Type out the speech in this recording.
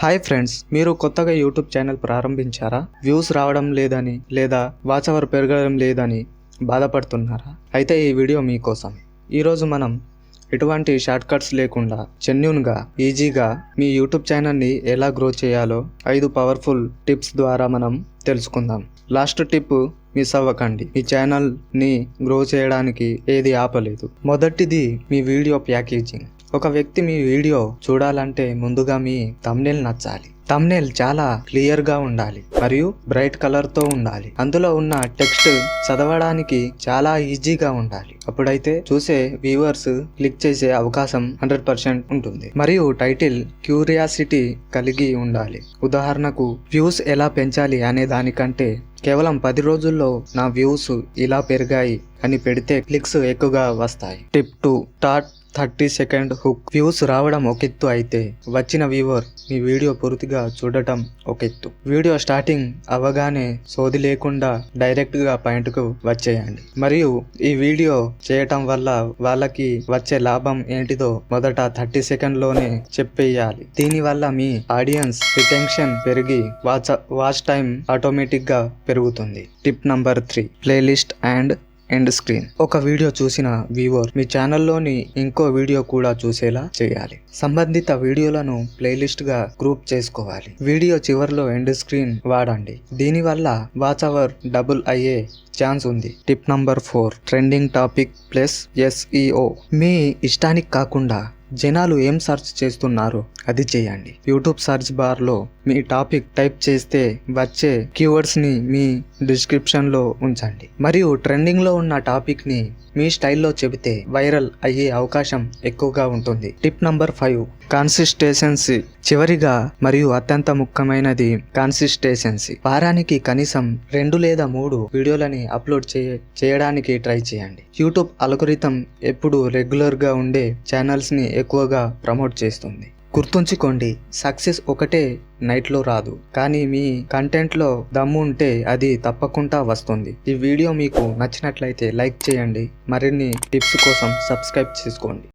Hi friends, మీరు కొత్తగా YouTube channel ప్రారంభించారా? Views రావడం లేదని లేదా వాచ్ అవర్ పెరగడం లేదని బాధపడుతున్నారా? అయితే ఈ వీడియో మీకోసమే. ఈరోజు మనం ఎటువంటి షార్ట్ కట్స్ లేకుండా జెన్యూన్గా ఈజీగా మీ యూట్యూబ్ ఛానల్ని ఎలా గ్రో చేయాలో 5 పవర్ఫుల్ టిప్స్ ద్వారా మనం తెలుసుకుందాం. లాస్ట్ టిప్ మిస్ అవ్వకండి. మీ ఛానల్ని గ్రో చేయడానికి ఏది ఆపలేదు. మొదటిది మీ వీడియో ప్యాకేజింగ్. ఒక వ్యక్తి మీ వీడియో చూడాలంటే ముందుగా మీ థంబ్నెయిల్ నచ్చాలి. థంబ్నెయిల్ చాలా క్లియర్గా ఉండాలి మరియు బ్రైట్ కలర్తో ఉండాలి. అందులో ఉన్న టెక్స్ట్ చదవడానికి చాలా ఈజీగా ఉండాలి. అప్పుడైతే చూసే వ్యూవర్స్ క్లిక్ చేసే అవకాశం 100% ఉంటుంది. మరియు టైటిల్ క్యూరియాసిటీ కలిగి ఉండాలి. ఉదాహరణకు, వ్యూస్ ఎలా పెంచాలి అనే దానికంటే కేవలం 10 రోజుల్లో నా వ్యూస్ ఇలా పెరిగాయి అని పెడితే క్లిక్స్ ఎక్కువగా వస్తాయి. Tip 2, start 30 second hook. Views రావడం ఒక ఎత్తు అయితే వచ్చిన వ్యూవర్ మీ వీడియో పూర్తిగా చూడటం ఒక ఎత్తు. వీడియో స్టార్టింగ్ అవ్వగానే సోది లేకుండా డైరెక్ట్ గా పాయింట్ కు వచ్చేయండి. మరియు ఈ వీడియో చేయటం వల్ల వాళ్ళకి వచ్చే లాభం ఏంటిదో మొదట 30 సెకండ్లోనే చెప్పేయాలి. దీనివల్ల మీ ఆడియన్స్ రిటెన్షన్ పెరిగి వాచ్ టైం ఆటోమేటిక్ గా పెరుగుతుంది. Tip number 3, playlist and end screen. ఒక వీడియో చూసిన వ్యూవర్ మీ ఛానల్లోని ఇంకో వీడియో కూడా చూసేలా చేయాలి. సంబంధిత వీడియోలను ప్లేలిస్ట్ గా గ్రూప్ చేసుకోవాలి. వీడియో చివర్లో ఎండ్ స్క్రీన్ వాడండి. దీనివల్ల వాచ్ అవర్ డబుల్ అయ్యే ఛాన్స్ ఉంది. Tip number 4, trending topic plus SEO. మీ ఇష్టానికి కాకుండా జనాలు ఏం సెర్చ్ చేస్తున్నారో అది చేయండి. యూట్యూబ్ సెర్చ్ బార్లో మీ టాపిక్ టైప్ చేస్తే వచ్చే కీవర్డ్స్ని మీ డిస్క్రిప్షన్లో ఉంచండి. మరియు ట్రెండింగ్లో ఉన్న టాపిక్ని మీ స్టైల్లో చెబితే వైరల్ అయ్యే అవకాశం ఎక్కువగా ఉంటుంది. Tip number 5, consistency. చివరిగా మరియు అత్యంత ముఖ్యమైనది కన్సిస్టెన్సీ. వారానికి కనీసం 2 లేదా 3 వీడియోలని అప్లోడ్ చేయడానికి ట్రై చేయండి. యూట్యూబ్ అల్గోరిథం ఎప్పుడు రెగ్యులర్గా ఉండే ఛానల్స్ని ఎక్కువగా ప్రమోట్ చేస్తుంది. గుర్తుంచుకోండి, సక్సెస్ ఒకటే నైట్లో రాదు, కానీ మీ కంటెంట్లో దమ్ము ఉంటే అది తప్పకుండా వస్తుంది. ఈ వీడియో మీకు నచ్చినట్లయితే లైక్ చేయండి. మరిన్ని టిప్స్ కోసం సబ్స్క్రైబ్ చేసుకోండి.